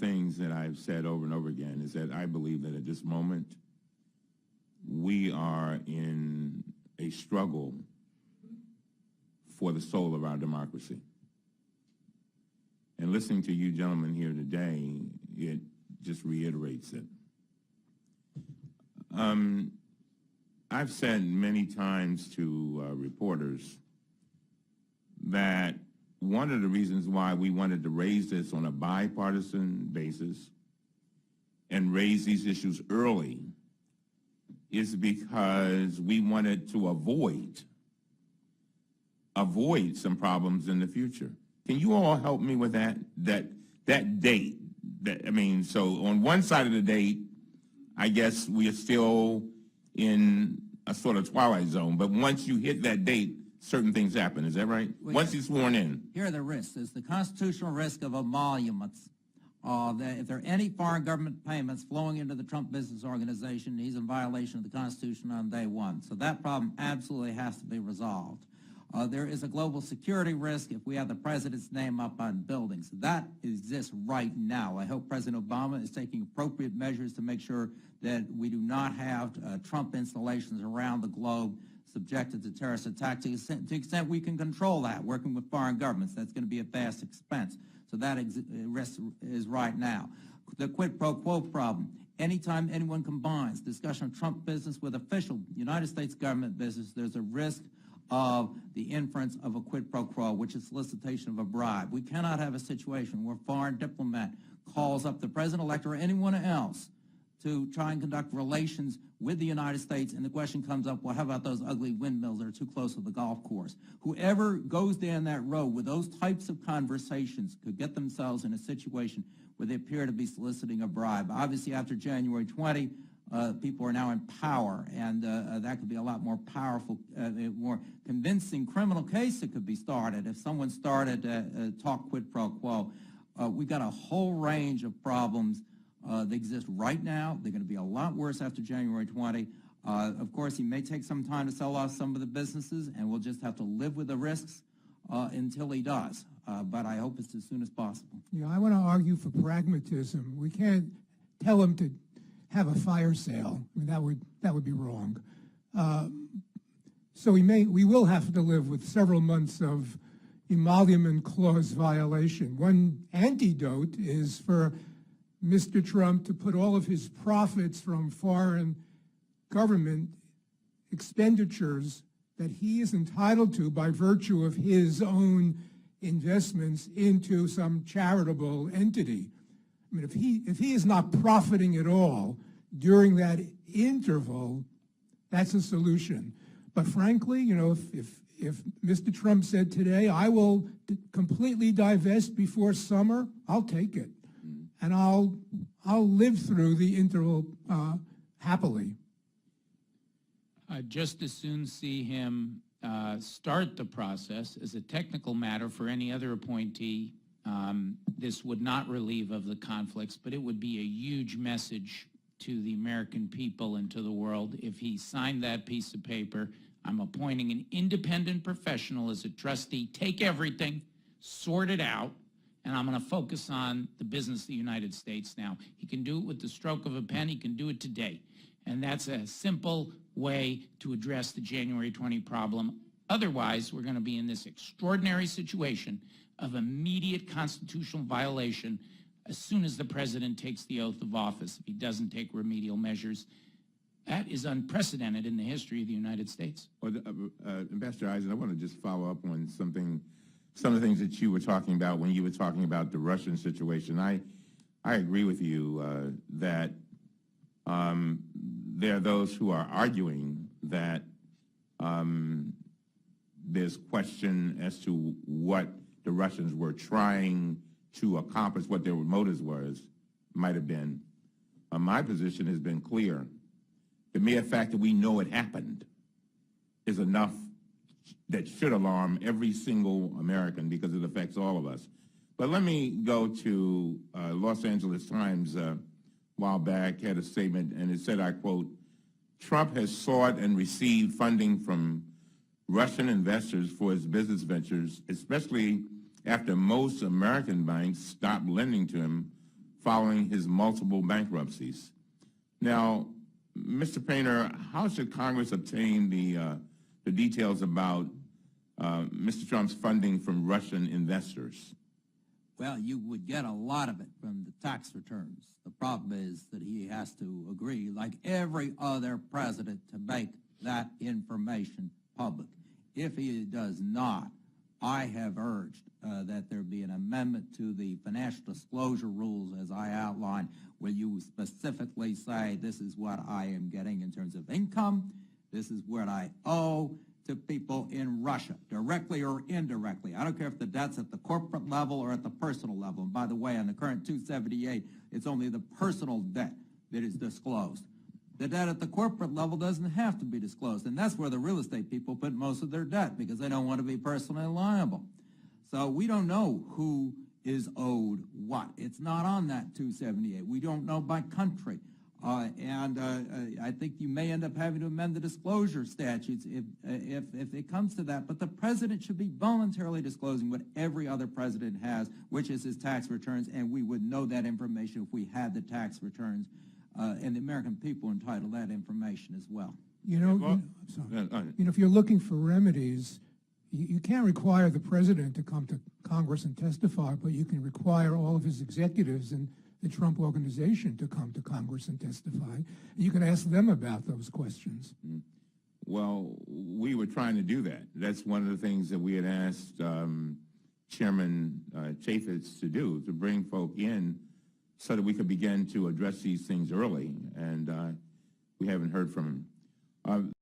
things that I've said over and over again is that I believe that at this moment we are in a struggle for the soul of our democracy. And listening to you gentlemen here today, it just reiterates it. I've said many times to reporters that one of the reasons why we wanted to raise this on a bipartisan basis and raise these issues early is because we wanted to avoid some problems in the future. Can you all help me with that date? So on one side of the date, I guess we are still in a sort of twilight zone, but once you hit that date, certain things happen. Is that right? Well, once he's sworn in. Here are the risks. There's the constitutional risk of emoluments. That if there are any foreign government payments flowing into the Trump Business Organization, he's in violation of the Constitution on day one. So that problem absolutely has to be resolved. There is a global security risk if we have the president's name up on buildings. That exists right now. I hope President Obama is taking appropriate measures to make sure that we do not have Trump installations around the globe subjected to terrorist attacks to the extent we can control that, working with foreign governments. That's going to be a vast expense. So that risk is right now. The quid pro quo problem. Anytime anyone combines discussion of Trump business with official United States government business, there's a risk of the inference of a quid pro quo, which is solicitation of a bribe. We cannot have a situation where a foreign diplomat calls up the president-elect or anyone else to try and conduct relations with the United States, and the question comes up, well, how about those ugly windmills that are too close to the golf course? Whoever goes down that road with those types of conversations could get themselves in a situation where they appear to be soliciting a bribe. Obviously, after January 20, people are now in power, and that could be a lot more powerful, more convincing criminal case that could be started if someone started to talk quid pro quo. We've got a whole range of problems that exist right now. They're going to be a lot worse after January 20. Of course, he may take some time to sell off some of the businesses, and we'll just have to live with the risks until he does. But I hope it's as soon as possible. Yeah, I want to argue for pragmatism. We can't tell him to have a fire sale. I mean, that would be wrong. So we will have to live with several months of emolument clause violation. One antidote is for Mr. Trump to put all of his profits from foreign government expenditures that he is entitled to by virtue of his own investments into some charitable entity. I mean, if he is not profiting at all during that interval, that's a solution. But frankly, you know, if Mr. Trump said today, I will completely divest before summer, I'll take it. And I'll live through the interval happily. I'd just as soon see him start the process. As a technical matter for any other appointee. This would not relieve of the conflicts, but it would be a huge message to the American people and to the world if he signed that piece of paper. I'm appointing an independent professional as a trustee. Take everything, sort it out, and I'm going to focus on the business of the United States now. He can do it with the stroke of a pen. He can do it today. And that's a simple way to address the January 20 problem. Otherwise, we're going to be in this extraordinary situation of immediate constitutional violation as soon as the president takes the oath of office, if he doesn't take remedial measures. That is unprecedented in the history of the United States. Well, Ambassador Eisen, I want to just follow up on some of the things that you were talking about when you were talking about the Russian situation. I agree with you that there are those who are arguing that there's question as to what the Russians were trying to accomplish, what their motives might have been. My position has been clear. The mere fact that we know it happened is enough that should alarm every single American because it affects all of us. But let me go to Los Angeles Times a while back, had a statement, and it said, I quote, Trump has sought and received funding from Russian investors for his business ventures, especially after most American banks stopped lending to him following his multiple bankruptcies. Now, Mr. Painter, how should Congress obtain the details about Mr. Trump's funding from Russian investors? Well, you would get a lot of it from the tax returns. The problem is that he has to agree, like every other president, to make that information public. If he does not, I have urged that there be an amendment to the financial disclosure rules as I outlined, where you specifically say this is what I am getting in terms of income, this is what I owe to people in Russia, directly or indirectly. I don't care if the debt's at the corporate level or at the personal level. And by the way, on the current 278, it's only the personal debt that is disclosed. The debt at the corporate level doesn't have to be disclosed, and that's where the real estate people put most of their debt because they don't want to be personally liable. So we don't know who is owed what. It's not on that 278. We don't know by country. I think you may end up having to amend the disclosure statutes if it comes to that. But the president should be voluntarily disclosing what every other president has, which is his tax returns, and we would know that information if we had the tax returns, and the American people entitled that information as well. I'm sorry. If you're looking for remedies, you can't require the president to come to Congress and testify, but you can require all of his executives and the Trump organization to come to Congress and testify. You can ask them about those questions. Well, we were trying to do that. That's one of the things that we had asked Chairman Chaffetz to do, to bring folk in so that we could begin to address these things early, and we haven't heard from him.